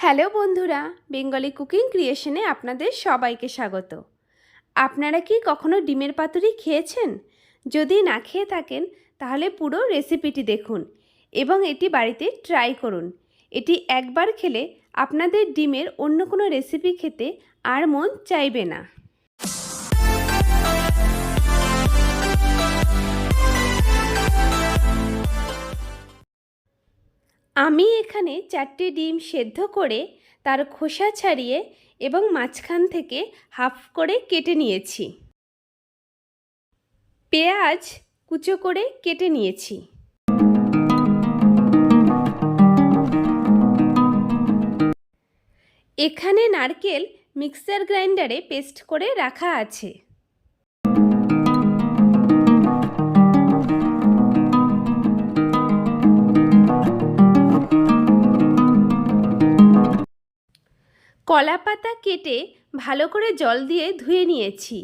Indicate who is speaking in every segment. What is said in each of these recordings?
Speaker 1: Hello বন্ধুরা, Bengali cooking ক্রিয়েশনে আপনাদের সবাইকে স্বাগত। আপনারা কি কখনো ডিমের পাতুরি খেয়েছেন? যদি না খেয়ে থাকেন তাহলে পুরো রেসিপিটি দেখুন এবং এটি বাড়িতে ট্রাই করুন। এটি একবার খেলে আপনাদের ডিমের অন্য কোনো রেসিপি খেতে আর মন চাইবে না। আমি এখানে 4টি ডিম সেদ্ধ করে তার খোসা ছাড়িয়ে এবং মাঝখান থেকে হাফ করে কেটে নিয়েছি। পেঁয়াজ কুচো করে কেটে নিয়েছি। এখানে নারকেল মিক্সার গ্রাইন্ডারে পেস্ট করে রাখা আছে। কলা পাতা কেটে ভালো করে জল দিয়ে ধুয়ে নিয়েছি।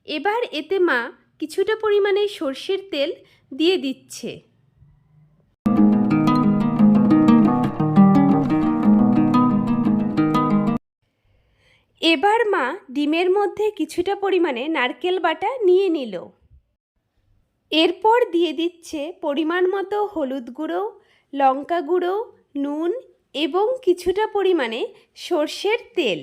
Speaker 1: এবার এতে মা কিছুটা পরিমাণে সর্ষের তেল দিয়ে দিচ্ছে। এবার মা ডিমের মধ্যে কিছুটা পরিমাণে নারকেল বাটা নিয়ে নিল। এরপর দিয়ে দিচ্ছে পরিমাণ মতো হলুদ গুঁড়ো, লঙ্কা গুঁড়ো, নুন এবং কিছুটা পরিমাণে সর্ষের তেল।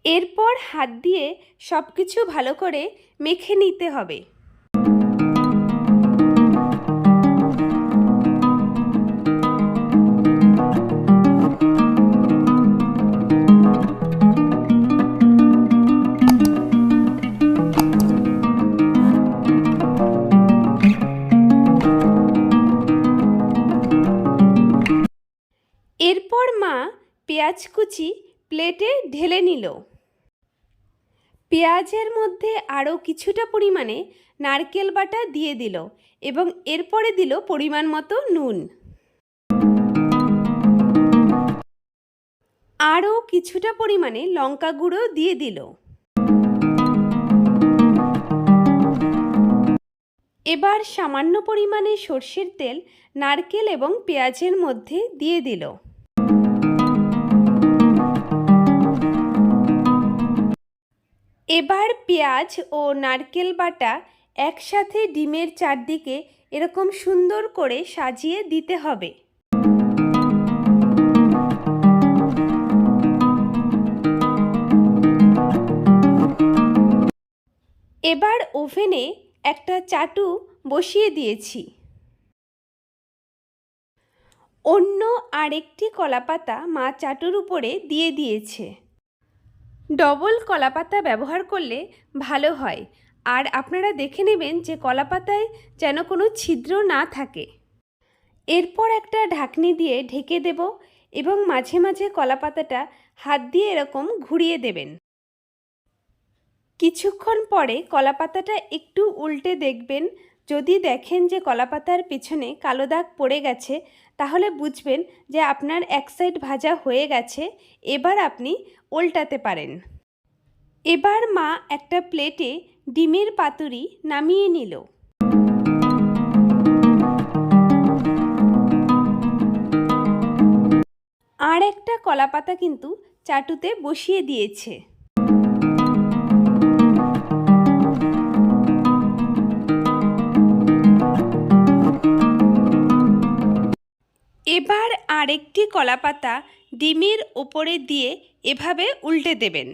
Speaker 1: এরপর হাত দিয়ে সব কিছু ভালো করে মেখে নিতে হবে। এরপর মা পেঁয়াজ কুচি প্লেটে ঢেলে নিল। পেঁয়াজের মধ্যে আরও কিছুটা পরিমাণে নারকেল বাটা দিয়ে দিল এবং এরপরে দিল পরিমাণ মতো নুন। আরও কিছুটা পরিমাণে লঙ্কা গুঁড়ো দিয়ে দিল। এবার সামান্য পরিমাণে সর্ষের তেল নারকেল এবং পেঁয়াজের মধ্যে দিয়ে দিল। এবার পেঁয়াজ ও নারকেল বাটা একসাথে ডিমের চারদিকে এরকম সুন্দর করে সাজিয়ে দিতে হবে। এবার ওভেনে একটা চাটু বসিয়ে দিয়েছি। অন্য আরেকটি কলাপাতা মা চাটুর উপরে দিয়ে দিয়েছে। ডবল কলাপাতা ব্যবহার করলে ভালো হয়, আর আপনারা দেখে নেবেন যে কলাপাতায় যেন কোনো ছিদ্র না থাকে। এরপর একটা ঢাকনি দিয়ে ঢেকে দেব এবং মাঝে মাঝে কলাপাতাটা হাত দিয়ে এরকম ঘুরিয়ে দেবেন। কিছুক্ষণ পরে কলাপাতাটা একটু উল্টে দেখবেন। যদি দেখেন যে কলাপাতার পেছনে কালো দাগ পড়ে গেছে তাহলে বুঝবেন যে আপনার এক সাইড ভাজা হয়ে গেছে। এবার আপনি উল্টাতে পারেন। এবার মা একটা প্লেটে ডিমের পাতুরি নামিয়ে নিল। আর একটা কলাপাতা কিন্তু চাটুতে বসিয়ে দিয়েছে। এবার আরেকটি কলাপাতা ডিমের ওপরে দিয়ে এভাবে উল্টে দেবেন।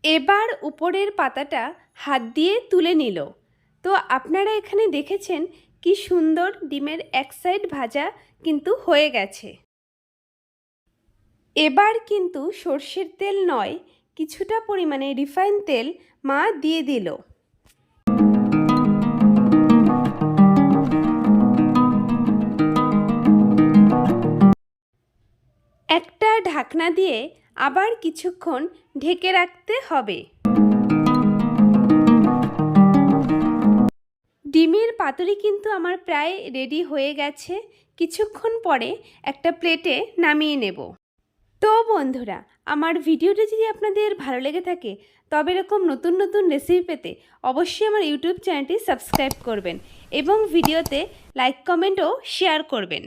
Speaker 1: এবার উপরের পাতাটা হাত দিয়ে তুলে নিল। তো আপনারা এখানে দেখেছেন কি সুন্দর ডিমের এক সাইড ভাজা কিন্তু হয়ে গেছে। এবার কিন্তু সর্ষের তেল নয়, কিছুটা পরিমাণে রিফাইন তেল মা দিয়ে দিল। একটা ঢাকনা দিয়ে আবার কিছুক্ষণ ঢেকে রাখতে হবে। ডিমের পাতুরি কিন্তু আমার প্রায় রেডি হয়ে গেছে। কিছুক্ষণ পরে একটা প্লেটে নামিয়ে নেব। তো বন্ধুরা, আমার ভিডিওটি যদি আপনাদের ভালো লেগে থাকে তবে এরকম নতুন নতুন রেসিপি পেতে অবশ্যই আমার ইউটিউব চ্যানেলটি সাবস্ক্রাইব করবেন এবং ভিডিওতে লাইক কমেন্ট ও শেয়ার করবেন।